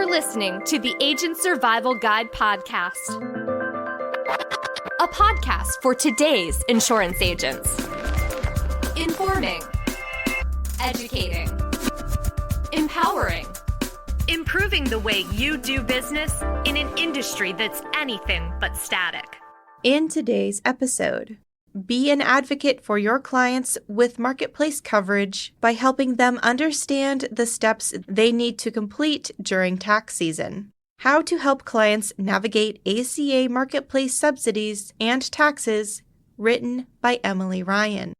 listening to the Agent Survival Guide podcast, a podcast for today's insurance agents. Informing, educating, empowering, improving the way you do business in an industry that's anything but static. In today's episode, be an advocate for your clients with marketplace coverage by helping them understand the steps they need to complete during tax season. How to help clients navigate ACA marketplace subsidies and taxes, written by Emily Ryan.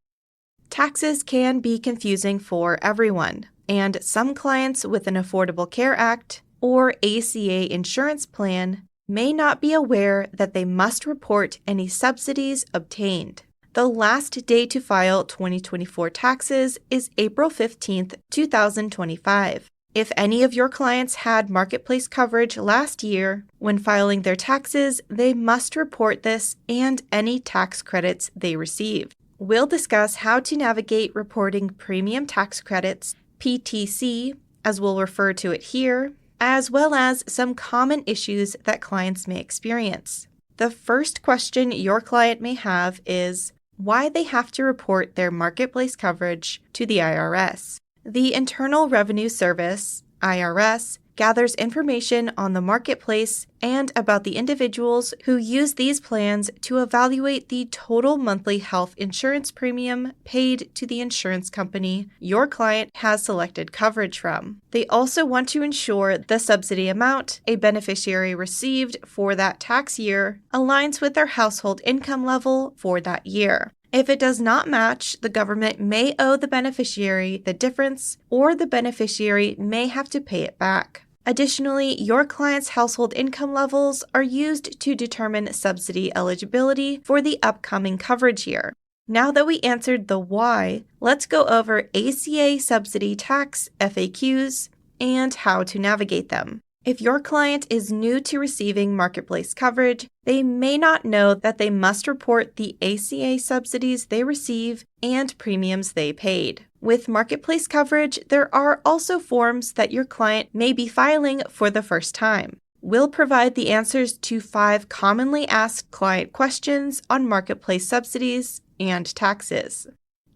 Taxes can be confusing for everyone, and some clients with an Affordable Care Act or ACA insurance plan may not be aware that they must report any subsidies obtained. The last day to file 2024 taxes is April 15th, 2025. If any of your clients had marketplace coverage last year, when filing their taxes, they must report this and any tax credits they received. We'll discuss how to navigate reporting premium tax credits, PTC, as we'll refer to it here, as well as some common issues that clients may experience. The first question your client may have is why they have to report their marketplace coverage to the IRS. The Internal Revenue Service, IRS, gathers information on the marketplace and about the individuals who use these plans to evaluate the total monthly health insurance premium paid to the insurance company your client has selected coverage from. They also want to ensure the subsidy amount a beneficiary received for that tax year aligns with their household income level for that year. If it does not match, the government may owe the beneficiary the difference, or the beneficiary may have to pay it back. Additionally, your client's household income levels are used to determine subsidy eligibility for the upcoming coverage year. Now that we answered the why, let's go over ACA subsidy tax FAQs and how to navigate them. If your client is new to receiving marketplace coverage, they may not know that they must report the ACA subsidies they receive and premiums they paid. With marketplace coverage, there are also forms that your client may be filing for the first time. We'll provide the answers to 5 commonly asked client questions on marketplace subsidies and taxes.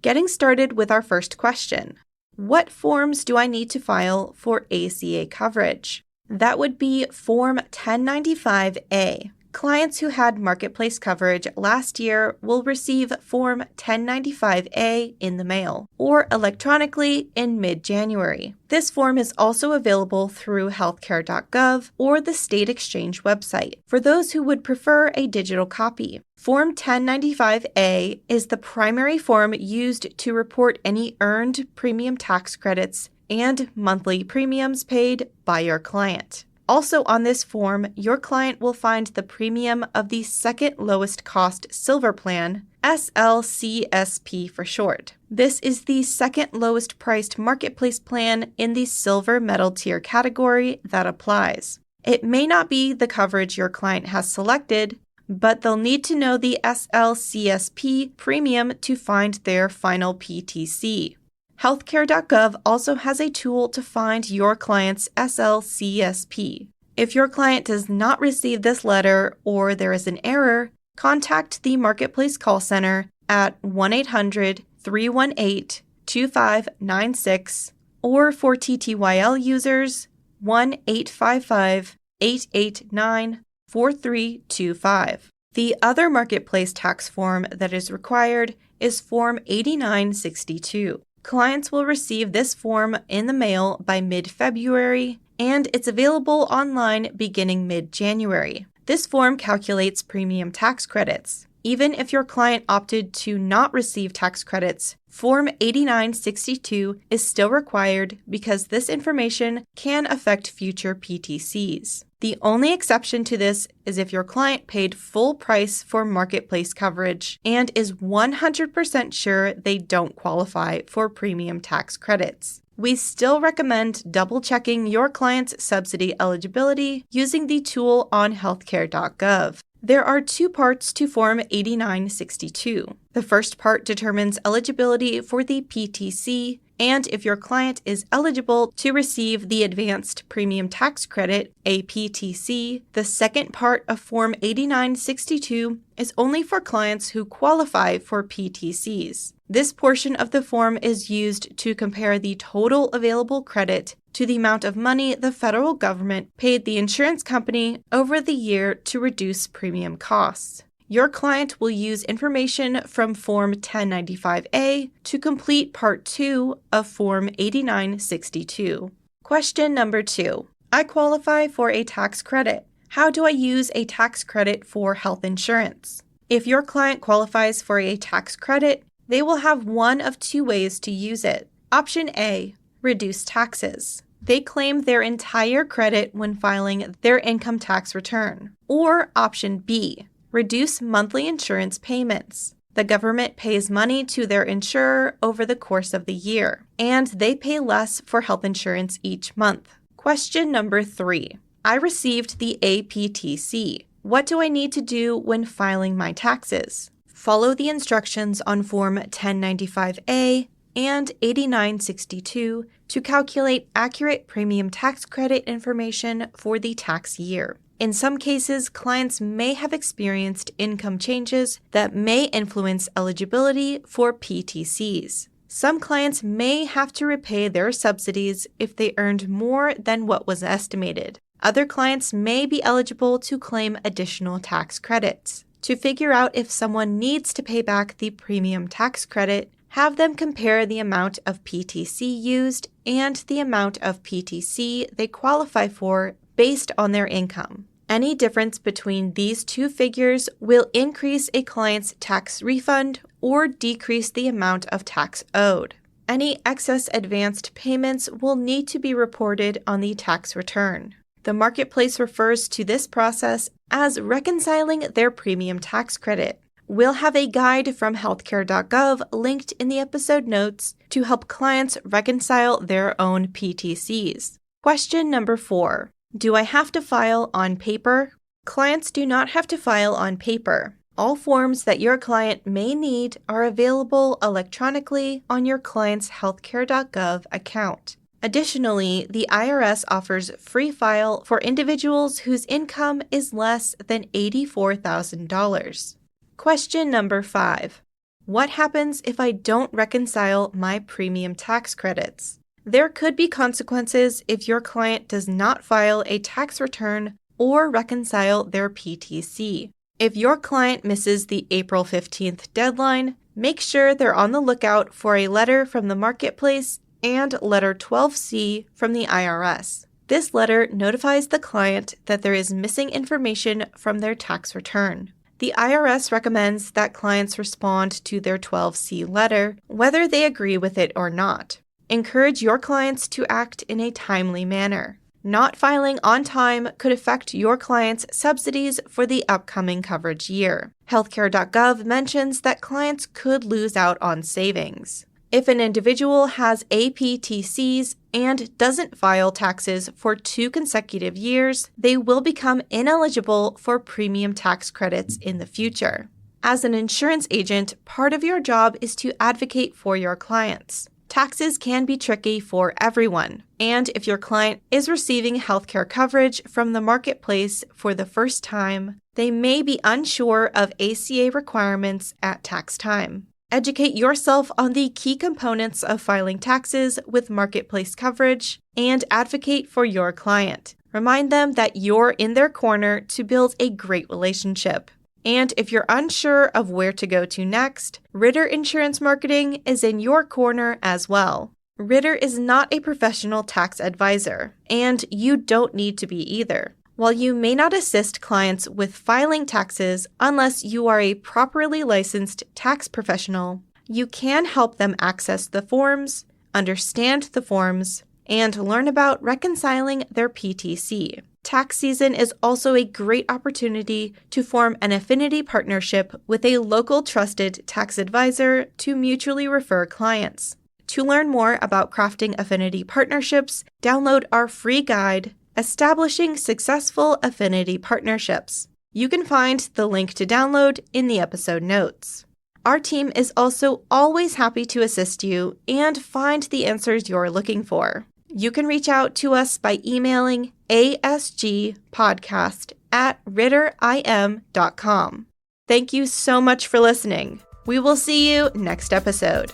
Getting started with our first question. What forms do I need to file for ACA coverage? That would be Form 1095A. Clients who had marketplace coverage last year will receive Form 1095A in the mail or electronically in mid-January. This form is also available through healthcare.gov or the state exchange website for those who would prefer a digital copy. Form 1095A is the primary form used to report any earned premium tax credits and monthly premiums paid by your client. Also on this form, your client will find the premium of the second lowest cost silver plan, SLCSP for short. This is the second lowest priced marketplace plan in the silver metal tier category that applies. It may not be the coverage your client has selected, but they'll need to know the SLCSP premium to find their final PTC. Healthcare.gov also has a tool to find your client's SLCSP. If your client does not receive this letter or there is an error, contact the Marketplace call center at 1-800-318-2596 or for TTYL users, 1-855-889-4325. The other marketplace tax form that is required is Form 8962. Clients will receive this form in the mail by mid-February, and it's available online beginning mid-January. This form calculates premium tax credits. Even if your client opted to not receive tax credits, Form 8962 is still required because this information can affect future PTCs. The only exception to this is if your client paid full price for marketplace coverage and is 100% sure they don't qualify for premium tax credits. We still recommend double-checking your client's subsidy eligibility using the tool on healthcare.gov. There are 2 parts to Form 8962. The first part determines eligibility for the PTC And if your client is eligible to receive the Advanced Premium Tax Credit, APTC, the second part of Form 8962 is only for clients who qualify for PTCs. This portion of the form is used to compare the total available credit to the amount of money the federal government paid the insurance company over the year to reduce premium costs. Your client will use information from Form 1095A to complete Part 2 of Form 8962. Question number 2. I qualify for a tax credit. How do I use a tax credit for health insurance? If your client qualifies for a tax credit, they will have one of two ways to use it. Option A, reduce taxes. They claim their entire credit when filing their income tax return. Or option B, reduce monthly insurance payments. The government pays money to their insurer over the course of the year, and they pay less for health insurance each month. Question number 3. I received the APTC. What do I need to do when filing my taxes? Follow the instructions on Form 1095A and 8962 to calculate accurate premium tax credit information for the tax year. In some cases, clients may have experienced income changes that may influence eligibility for PTCs. Some clients may have to repay their subsidies if they earned more than what was estimated. Other clients may be eligible to claim additional tax credits. To figure out if someone needs to pay back the premium tax credit, have them compare the amount of PTC used and the amount of PTC they qualify for based on their income. Any difference between these two figures will increase a client's tax refund or decrease the amount of tax owed. Any excess advanced payments will need to be reported on the tax return. The marketplace refers to this process as reconciling their premium tax credit. We'll have a guide from healthcare.gov linked in the episode notes to help clients reconcile their own PTCs. Question number 4. Do I have to file on paper? Clients do not have to file on paper. All forms that your client may need are available electronically on your client's healthcare.gov account. Additionally, the IRS offers free file for individuals whose income is less than $84,000. Question number 5. What happens if I don't reconcile my premium tax credits? There could be consequences if your client does not file a tax return or reconcile their PTC. If your client misses the April 15th deadline, make sure they're on the lookout for a letter from the marketplace and Letter 12C from the IRS. This letter notifies the client that there is missing information from their tax return. The IRS recommends that clients respond to their 12C letter, whether they agree with it or not. Encourage your clients to act in a timely manner. Not filing on time could affect your client's subsidies for the upcoming coverage year. Healthcare.gov mentions that clients could lose out on savings. If an individual has APTCs and doesn't file taxes for 2 consecutive years, they will become ineligible for premium tax credits in the future. As an insurance agent, part of your job is to advocate for your clients. Taxes can be tricky for everyone, and if your client is receiving healthcare coverage from the marketplace for the first time, they may be unsure of ACA requirements at tax time. Educate yourself on the key components of filing taxes with marketplace coverage and advocate for your client. Remind them that you're in their corner to build a great relationship. And if you're unsure of where to go to next, Ritter Insurance Marketing is in your corner as well. Ritter is not a professional tax advisor, and you don't need to be either. While you may not assist clients with filing taxes unless you are a properly licensed tax professional, you can help them access the forms, understand the forms, and learn about reconciling their PTC. Tax season is also a great opportunity to form an affinity partnership with a local trusted tax advisor to mutually refer clients. To learn more about crafting affinity partnerships, download our free guide, Establishing Successful Affinity Partnerships. You can find the link to download in the episode notes. Our team is also always happy to assist you and find the answers you're looking for. You can reach out to us by emailing asgpodcast@ritterim.com. Thank you so much for listening. We will see you next episode.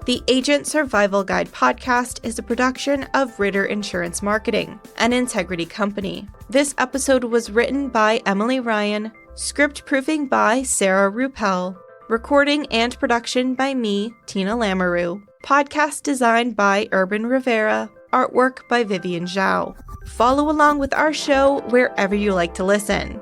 The Agent Survival Guide podcast is a production of Ritter Insurance Marketing, an integrity company. This episode was written by Emily Ryan, script proofing by Sarah Ruppel, recording and production by me, Tina Lamoureux, podcast design by Urban Rivera, artwork by Vivian Zhao. Follow along with our show wherever you like to listen.